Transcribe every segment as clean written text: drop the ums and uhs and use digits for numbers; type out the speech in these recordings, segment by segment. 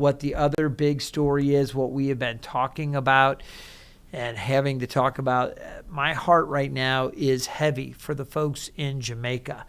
what the other big story is, what we have been talking about and having to talk about. My heart right now is heavy for the folks in Jamaica.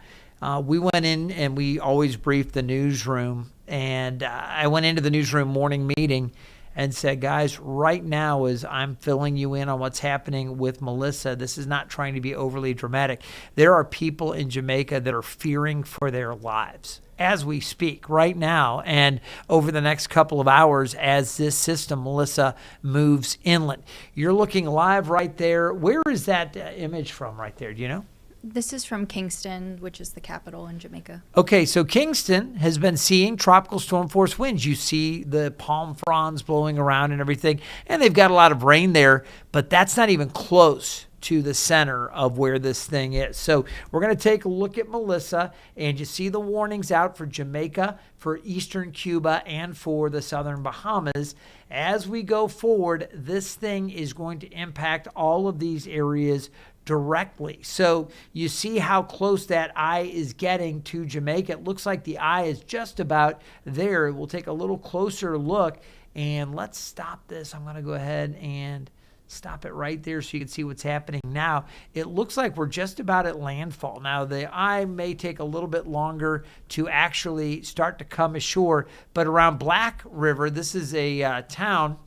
We went in and we always brief the newsroom, and I went into the newsroom morning meeting and said, guys, right now as I'm filling you in on what's happening with Melissa, this is not trying to be overly dramatic. There are people in Jamaica that are fearing for their lives as we speak right now and over the next couple of hours as this system, Melissa, moves inland. You're looking live right there. Where is that image from right there? Do you know? This is from Kingston, which is the capital in Jamaica. Okay, so Kingston has been seeing tropical storm force winds. You see the palm fronds blowing around and everything, and they've got a lot of rain there, but that's not even close to the center of where this thing is. So we're going to take a look at Melissa, and you see the warnings out for Jamaica, for eastern Cuba, and for the southern Bahamas. As we go forward, this thing is going to impact all of these areas directly. So you see how close that eye is getting to Jamaica. It looks like the eye is just about there. We'll take a little closer look, and let's stop this. I'm going to go ahead and stop it right there so you can see what's happening now. It looks like we're just about at landfall. Now, the eye may take a little bit longer to actually start to come ashore, but around Black River, this is a town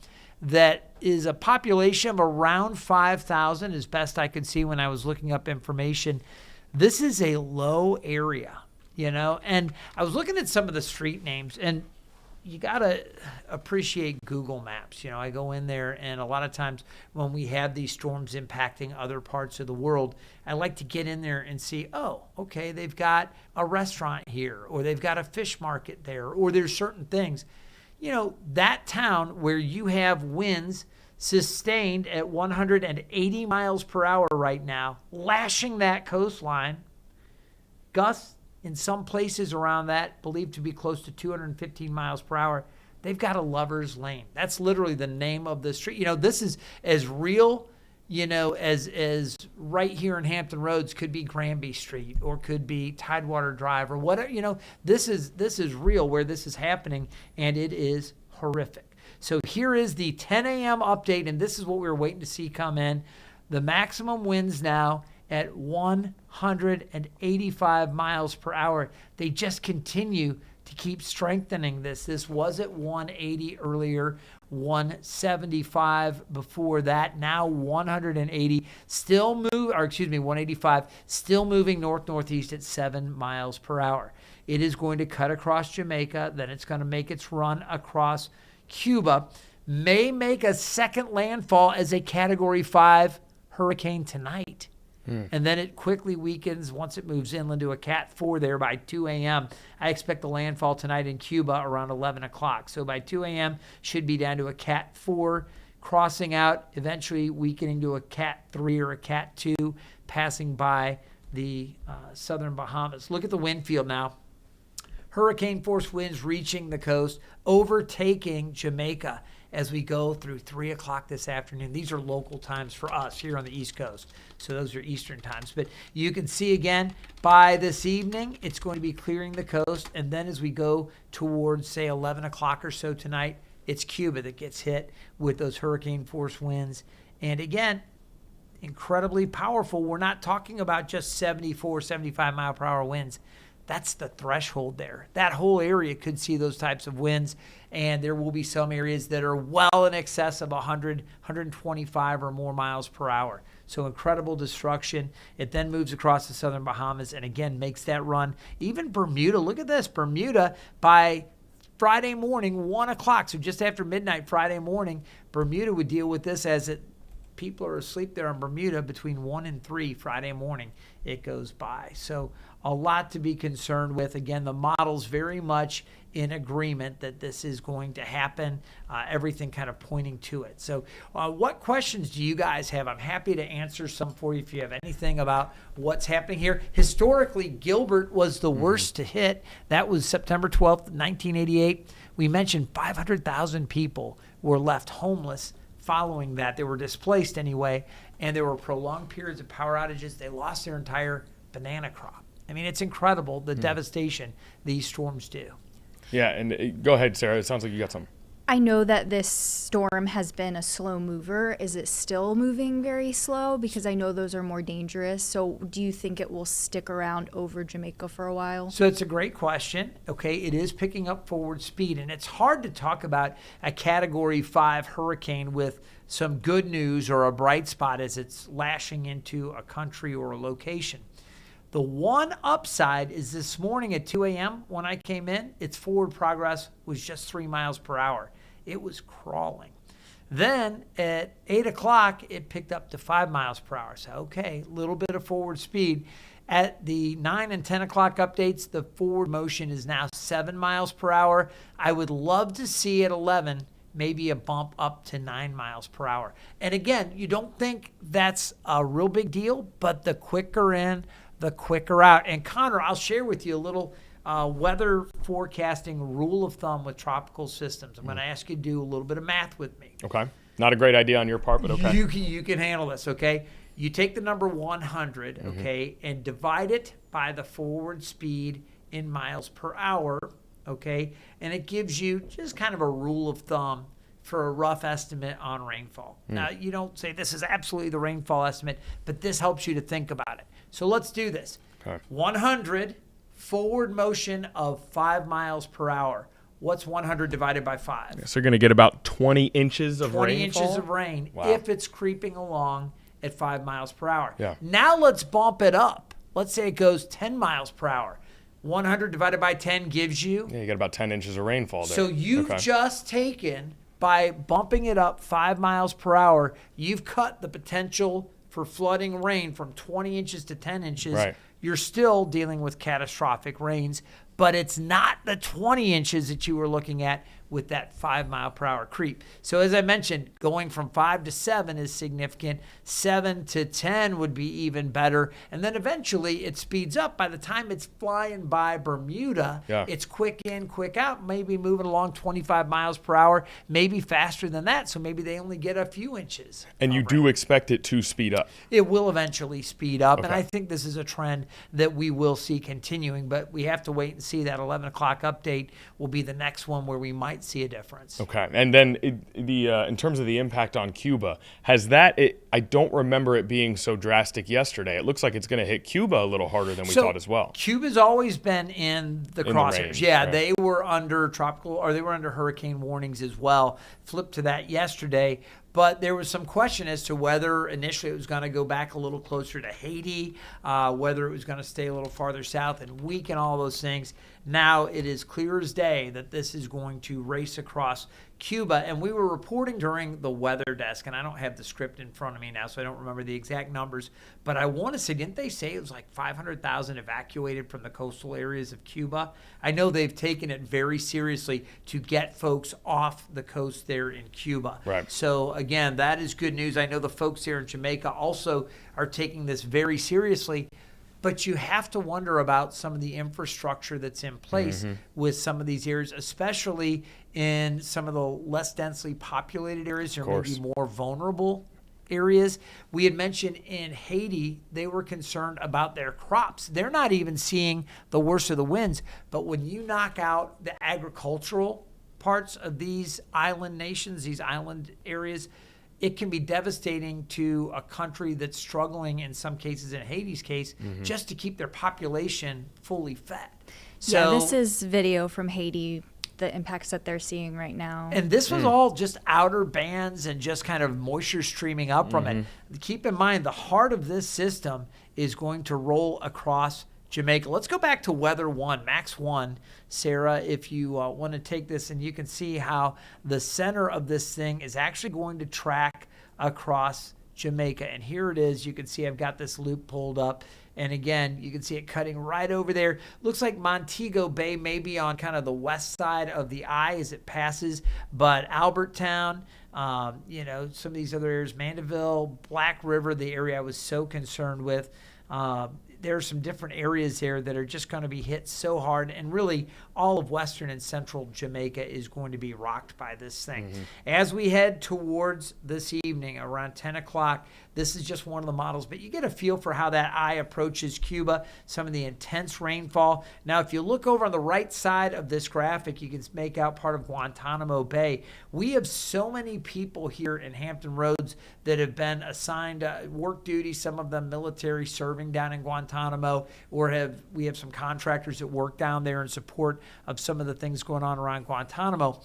that is a population of around 5,000, as best I could see when I was looking up information. This is a low area, and I was looking at some of the street names, and you got to appreciate Google Maps. I go in there, and a lot of times when we have these storms impacting other parts of the world, I like to get in there and see, oh, okay, they've got a restaurant here, or they've got a fish market there, or there's certain things. That town where you have winds sustained at 180 miles per hour right now, lashing that coastline, gusts in some places around that believed to be close to 215 miles per hour. They've got a lover's lane. That's literally the name of the street. This is as real, as right here in Hampton Roads could be Granby Street or could be Tidewater Drive or whatever. This is real where this is happening, and it is horrific. So here is the 10 a.m. update, and this is what we were waiting to see come in. The maximum winds now at 185 miles per hour. They just continue to keep strengthening this. This was at 180 earlier, 175 before that, now 180, 185, still moving north-northeast at 7 miles per hour. It is going to cut across Jamaica, then it's going to make its run across Cuba, may make a second landfall as a Category 5 hurricane tonight. And then it quickly weakens once it moves inland to a Cat 4 there by 2 a.m. I expect the landfall tonight in Cuba around 11 o'clock. So by 2 a.m. should be down to a Cat 4, crossing out, eventually weakening to a Cat 3 or a Cat 2, passing by the southern Bahamas. Look at the wind field now. Hurricane force winds reaching the coast, overtaking Jamaica as we go through 3 o'clock this afternoon. These are local times for us here on the East Coast. So those are Eastern times. But you can see again, by this evening, it's going to be clearing the coast. And then as we go towards, say, 11 o'clock or so tonight, it's Cuba that gets hit with those hurricane force winds. And again, incredibly powerful. We're not talking about just 74, 75 mile per hour winds. That's the threshold there. That whole area could see those types of winds, and there will be some areas that are well in excess of 100, 125 or more miles per hour. So incredible destruction. It then moves across the southern Bahamas and, again, makes that run. Even Bermuda, look at this. Bermuda, by Friday morning, 1 o'clock, so just after midnight Friday morning, Bermuda would deal with this as people are asleep there in Bermuda between 1 and 3 Friday morning. It goes by. So a lot to be concerned with. Again, the model's very much in agreement that this is going to happen. Everything kind of pointing to it. So what questions do you guys have? I'm happy to answer some for you if you have anything about what's happening here. Historically, Gilbert was the worst to hit. That was September 12th, 1988. We mentioned 500,000 people were left homeless following that. They were displaced anyway, and there were prolonged periods of power outages. They lost their entire banana crop. I mean, it's incredible the devastation these storms do. Yeah, and go ahead, Sarah. It sounds like you got some. I know that this storm has been a slow mover. Is it still moving very slow? Because I know those are more dangerous. So do you think it will stick around over Jamaica for a while? So it's a great question. Okay, it is picking up forward speed, and it's hard to talk about a Category 5 hurricane with some good news or a bright spot as it's lashing into a country or a location. The one upside is this morning at 2 a.m. when I came in, its forward progress was just 3 miles per hour. It was crawling. Then at 8 o'clock, it picked up to 5 miles per hour. So, okay, a little bit of forward speed. At the 9 and 10 o'clock updates, the forward motion is now 7 miles per hour. I would love to see at 11 maybe a bump up to 9 miles per hour. And again, you don't think that's a real big deal, but the quicker in, the quicker out. And Connor, I'll share with you a little weather forecasting rule of thumb with tropical systems. I'm going to ask you to do a little bit of math with me. Okay. Not a great idea on your part, but okay. You can handle this, okay? You take the number 100, okay, and divide it by the forward speed in miles per hour, okay? And it gives you just kind of a rule of thumb for a rough estimate on rainfall. Now, you don't say this is absolutely the rainfall estimate, but this helps you to think about it. So let's do this. Okay. 100, forward motion of 5 miles per hour. What's 100 divided by 5? So you're going to get about 20 inches of 20 rainfall? inches of rain if it's creeping along at 5 miles per hour. Yeah. Now let's bump it up. Let's say it goes 10 miles per hour. 100 divided by 10 gives you? Yeah, you get about 10 inches of rainfall there. So you've just taken, by bumping it up 5 miles per hour, you've cut the potential for flooding rain from 20 inches to 10 inches. Right. You're still dealing with catastrophic rains, but it's not the 20 inches that you were looking at with that 5 mile per hour creep. So as I mentioned, going from 5 to 7 is significant. 7 to 10 would be even better. And then eventually it speeds up. By the time it's flying by Bermuda, it's quick in, quick out, maybe moving along 25 miles per hour, maybe faster than that. So maybe they only get a few inches. And you do expect it to speed up? It will eventually speed up. Okay. And I think this is a trend that we will see continuing, but we have to wait and see. That 11 o'clock update will be the next one where we might see a difference. Okay. And then in terms of the impact on Cuba, has that, I don't remember it being so drastic yesterday. It looks like it's going to hit Cuba a little harder than we thought as well. Cuba's always been in the crosshairs. Right. They were under they were under hurricane warnings as well. Flipped to that yesterday. But there was some question as to whether initially it was going to go back a little closer to Haiti, whether it was going to stay a little farther south and weaken all those things. Now it is clear as day that this is going to race across Cuba. And we were reporting during the weather desk, and I don't have the script in front of me now, so I don't remember the exact numbers. But I want to say, didn't they say it was like 500,000 evacuated from the coastal areas of Cuba? I know they've taken it very seriously to get folks off the coast there in Cuba. Right. So again, that is good news. I know the folks here in Jamaica also are taking this very seriously. But you have to wonder about some of the infrastructure that's in place with some of these areas, especially in some of the less densely populated areas or maybe more vulnerable areas. We had mentioned in Haiti, they were concerned about their crops. They're not even seeing the worst of the winds. But when you knock out the agricultural parts of these island nations, these island areas, it can be devastating to a country that's struggling, in some cases, in Haiti's case, just to keep their population fully fed. So, this is video from Haiti, the impacts that they're seeing right now. And this was all just outer bands and just kind of moisture streaming up from it. Keep in mind, the heart of this system is going to roll across Jamaica. Let's go back to weather 1, max 1. Sarah, if you want to take this, and you can see how the center of this thing is actually going to track across Jamaica. And here it is. You can see I've got this loop pulled up. And again, you can see it cutting right over there. Looks like Montego Bay may be on kind of the west side of the eye as it passes. But Albertown, some of these other areas, Mandeville, Black River, the area I was so concerned with, there are some different areas there that are just going to be hit so hard, and really all of western and central Jamaica is going to be rocked by this thing. As we head towards this evening around 10 o'clock, this is just one of the models, but you get a feel for how that eye approaches Cuba, some of the intense rainfall. Now, if you look over on the right side of this graphic, you can make out part of Guantanamo Bay. We have so many people here in Hampton Roads that have been assigned work duty, some of them military serving down in Guantanamo, or we have some contractors that work down there in support of some of the things going on around Guantanamo.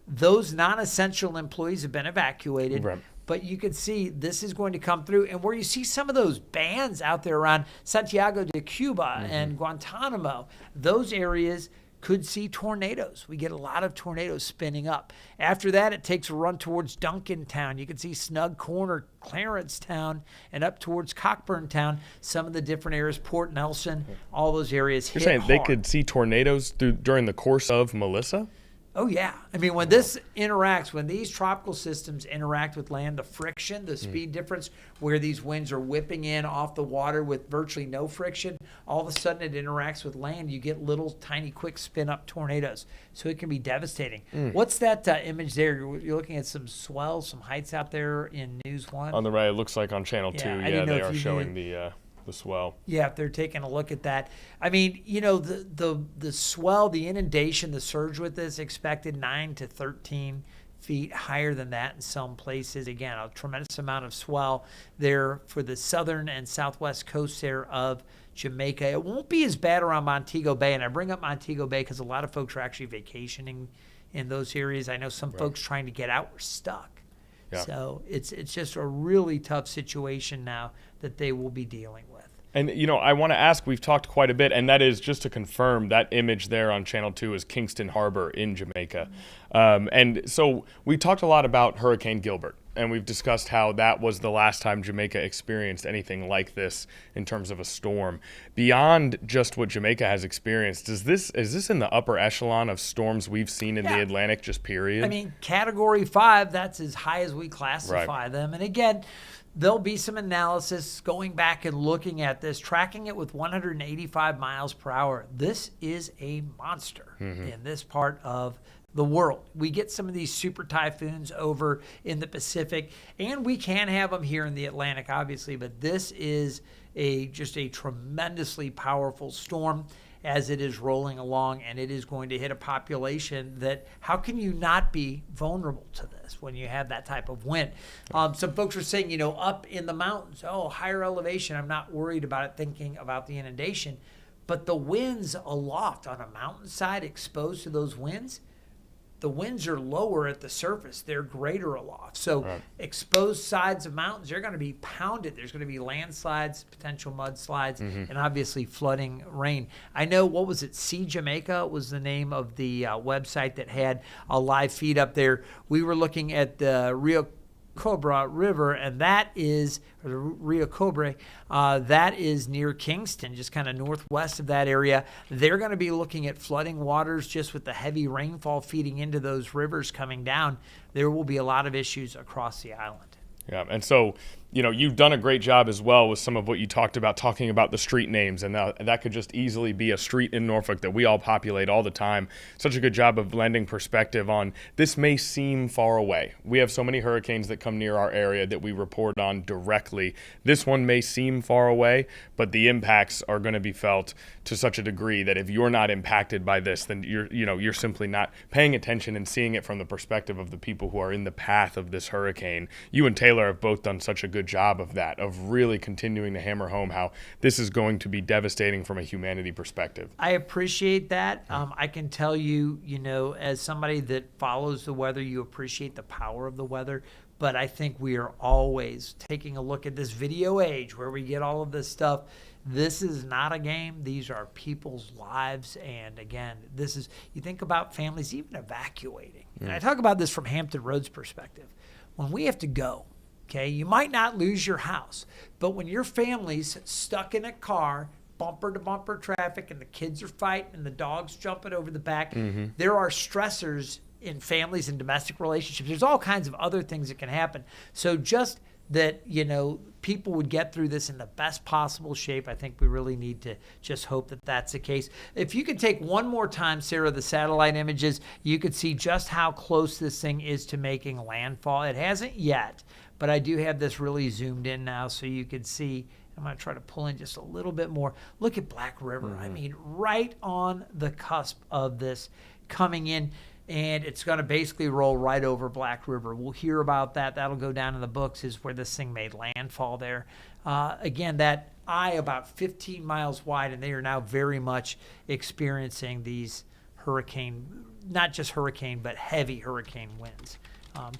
Those non-essential employees have been evacuated. Right. But you can see this is going to come through. And where you see some of those bands out there around Santiago de Cuba and Guantanamo, those areas could see tornadoes. We get a lot of tornadoes spinning up. After that, it takes a run towards Duncantown. You can see Snug Corner, Clarencetown, and up towards Cockburntown. Some of the different areas, Port Nelson, all those areas hit You're saying hard. they could see tornadoes during the course of Melissa? Oh, yeah. I mean, when this interacts, when these tropical systems interact with land, the friction, the speed difference, where these winds are whipping in off the water with virtually no friction, all of a sudden it interacts with land. You get little, tiny, quick spin-up tornadoes. So it can be devastating. What's that image there? You're looking at some swells, some heights out there in News 1? On the right, it looks like on Channel 2, I didn't know they if are you showing knew. the swell. Yeah, if they're taking a look at that. I mean, you know, the swell, the inundation, the surge with this expected 9 to 13 feet higher than that in some places. Again, a tremendous amount of swell there for the southern and southwest coast there of Jamaica. It won't be as bad around Montego Bay, and I bring up Montego Bay because a lot of folks are actually vacationing in those areas. I know some folks trying to get out were stuck. Yeah. So it's just a really tough situation now that they will be dealing with. And, you know, I want to ask, we've talked quite a bit, and that is just to confirm that image there on Channel 2 is Kingston Harbor in Jamaica. And so we talked a lot about Hurricane Gilbert, and we've discussed how that was the last time Jamaica experienced anything like this in terms of a storm. Beyond just what Jamaica has experienced, is this in the upper echelon of storms we've seen in the Atlantic, just period? I mean, Category 5, that's as high as we classify them. And again, there'll be some analysis going back and looking at this, tracking it with 185 miles per hour. This is a monster in this part of the world. We get some of these super typhoons over in the Pacific, and we can have them here in the Atlantic, obviously, but this is just a tremendously powerful storm as it is rolling along, and it is going to hit a population that, how can you not be vulnerable to this when you have that type of wind? Some folks are saying, you know, up in the mountains, higher elevation, I'm not worried about it, thinking about the inundation. But the winds aloft on a mountainside exposed to those winds, the winds are lower at the surface. They're greater aloft. So exposed sides of mountains, they're going to be pounded. There's going to be landslides, potential mudslides, and obviously flooding rain. I know, what was it? See Jamaica was the name of the website that had a live feed up there. We were looking at the Rio Cobra River, and that is, or the Rio Cobre, that is near Kingston, just kind of northwest of that area. They're going to be looking at flooding waters just with the heavy rainfall feeding into those rivers coming down. There will be a lot of issues across the island. Yeah, and so, you know, you've done a great job as well with some of what you talked about, talking about the street names, and that could just easily be a street in Norfolk that we all populate all the time. Such a good job of lending perspective on this may seem far away. We have so many hurricanes that come near our area that we report on directly. This one may seem far away, but the impacts are going to be felt to such a degree that if you're not impacted by this, then you're simply not paying attention and seeing it from the perspective of the people who are in the path of this hurricane. You and Taylor have both done such a good job of that, of really continuing to hammer home how this is going to be devastating from a humanity perspective. I appreciate that. I can tell you, you know, as somebody that follows the weather, you appreciate the power of the weather. But I think we are always taking a look at this video age where we get all of this stuff. This is not a game. These are people's lives. And again, this is, you think about families even evacuating. And I talk about this from Hampton Roads perspective. When we have to go, okay, you might not lose your house, but when your family's stuck in a car, bumper to bumper traffic, and the kids are fighting and the dog's jumping over the back, there are stressors in families and domestic relationships. There's all kinds of other things that can happen. So just that, people would get through this in the best possible shape. I think we really need to just hope that that's the case. If you could take one more time, Sarah, the satellite images, you could see just how close this thing is to making landfall. It hasn't yet, but I do have this really zoomed in now so you can see. I'm going to try to pull in just a little bit more. Look at Black River. I mean, right on the cusp of this coming in. And it's going to basically roll right over Black River. We'll hear about that. That'll go down in the books is where this thing made landfall there. Again, that eye about 15 miles wide, and they are now very much experiencing these not just hurricane, but heavy hurricane winds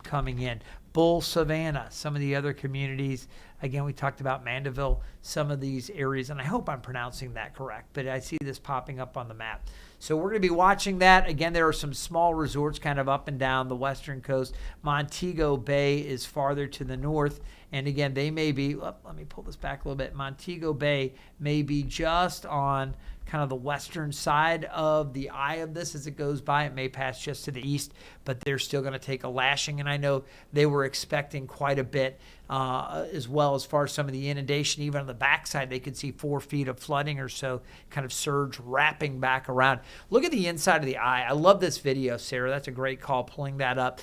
coming in. Bull, Savannah, some of the other communities. Again, we talked about Mandeville, some of these areas, and I hope I'm pronouncing that correct, but I see this popping up on the map. So we're going to be watching that. Again, there are some small resorts kind of up and down the western coast. Montego Bay is farther to the north. And again, they may be, let me pull this back a little bit. Montego Bay may be just on kind of the western side of the eye of this as it goes by. It may pass just to the east, but they're still going to take a lashing. And I know they were expecting quite a bit as well as far as some of the inundation. Even on the backside, they could see 4 feet of flooding or so, kind of surge wrapping back around. Look at the inside of the eye. I love this video, Sarah. That's a great call, pulling that up.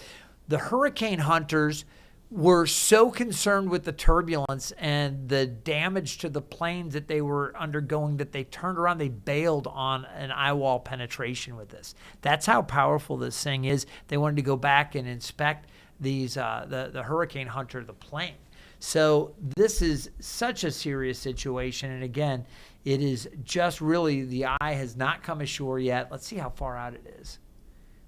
The hurricane hunters were so concerned with the turbulence and the damage to the planes that they were undergoing that they turned around, they bailed on an eye wall penetration with this. That's how powerful this thing is. They wanted to go back and inspect these the hurricane hunter, the plane. So this is such a serious situation. And again, it is just really, the eye has not come ashore yet. Let's see how far out it is.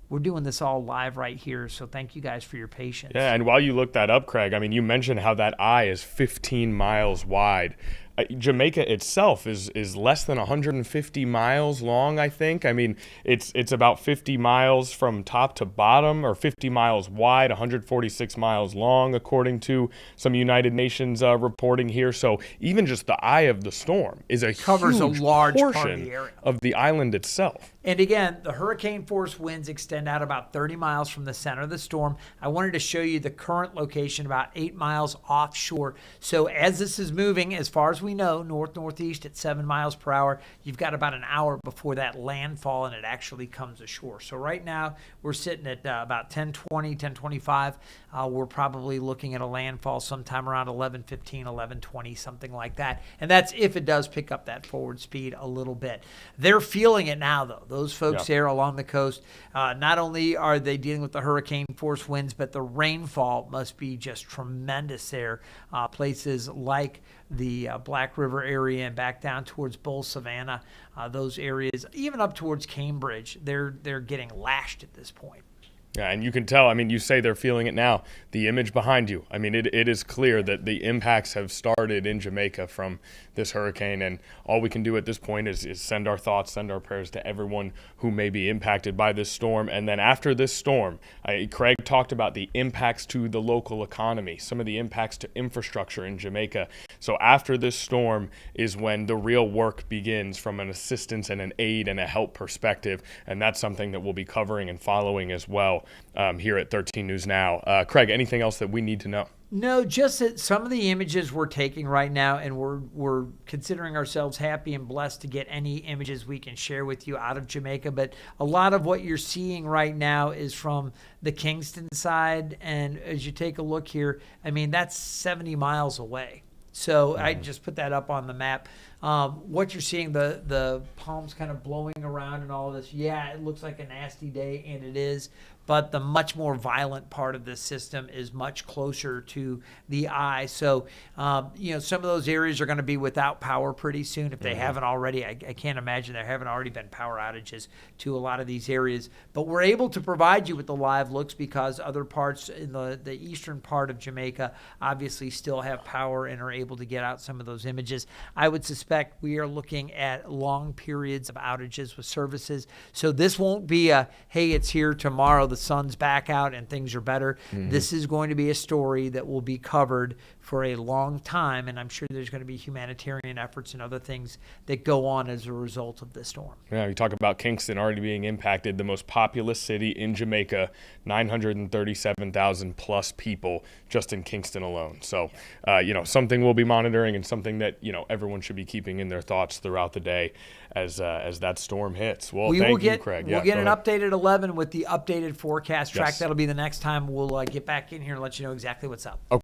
We're doing this all live right here, so thank you guys for your patience. Yeah, and while you look that up, Craig, I mean, you mentioned how that eye is 15 miles wide. Jamaica itself is less than 150 miles long, I think. I mean, it's about 50 miles from top to bottom, or 50 miles wide, 146 miles long, according to some United Nations reporting here. So even just the eye of the storm is covers huge a large portion part of the area of the island itself. And again, the hurricane force winds extend out about 30 miles from the center of the storm. I wanted to show you the current location about 8 miles offshore. So as this is moving, as far as we know, north-northeast at 7 miles per hour, you've got about an hour before that landfall and it actually comes ashore. So right now, we're sitting at about 10:20, 10:25. We're probably looking at a landfall sometime around 11:15, 11:20, something like that. And that's if it does pick up that forward speed a little bit. They're feeling it now, though. Those folks there along the coast, not only are they dealing with the hurricane force winds, but the rainfall must be just tremendous there. Places like the Black River area and back down towards Bull, Savannah, those areas, even up towards Cambridge, they're getting lashed at this point. Yeah, and you can tell, I mean, you say they're feeling it now. The image behind you, I mean, it is clear that the impacts have started in Jamaica from this hurricane, and all we can do at this point is send our thoughts, send our prayers to everyone who may be impacted by this storm. And then after this storm, Craig talked about the impacts to the local economy, some of the impacts to infrastructure in Jamaica. So after this storm is when the real work begins from an assistance and an aid and a help perspective, and that's something that we'll be covering and following as well here at 13 News Now. Craig, anything else that we need to know? No, just that some of the images we're taking right now, and we're considering ourselves happy and blessed to get any images we can share with you out of Jamaica. But a lot of what you're seeing right now is from the Kingston side. And as you take a look here, I mean, that's 70 miles away. So I just put that up on the map. What you're seeing, the palms kind of blowing around and all of this, yeah, it looks like a nasty day, and it is. But the much more violent part of this system is much closer to the eye. So, some of those areas are going to be without power pretty soon if they haven't already. I can't imagine there haven't already been power outages to a lot of these areas. But we're able to provide you with the live looks because other parts in the eastern part of Jamaica obviously still have power and are able to get out some of those images. I would suspect we are looking at long periods of outages with services. So this won't be a, hey, it's here tomorrow. the sun's back out and things are better. This is going to be a story that will be covered for a long time, and I'm sure there's going to be humanitarian efforts and other things that go on as a result of this storm. Yeah, you talk about Kingston already being impacted, the most populous city in Jamaica, 937,000 plus people just in Kingston alone. So, something we'll be monitoring and something that, everyone should be keeping in their thoughts throughout the day as that storm hits. Well, thank you, Craig. We'll get an update at 11 with the updated forecast track. Yes. That'll be the next time we'll get back in here and let you know exactly what's up.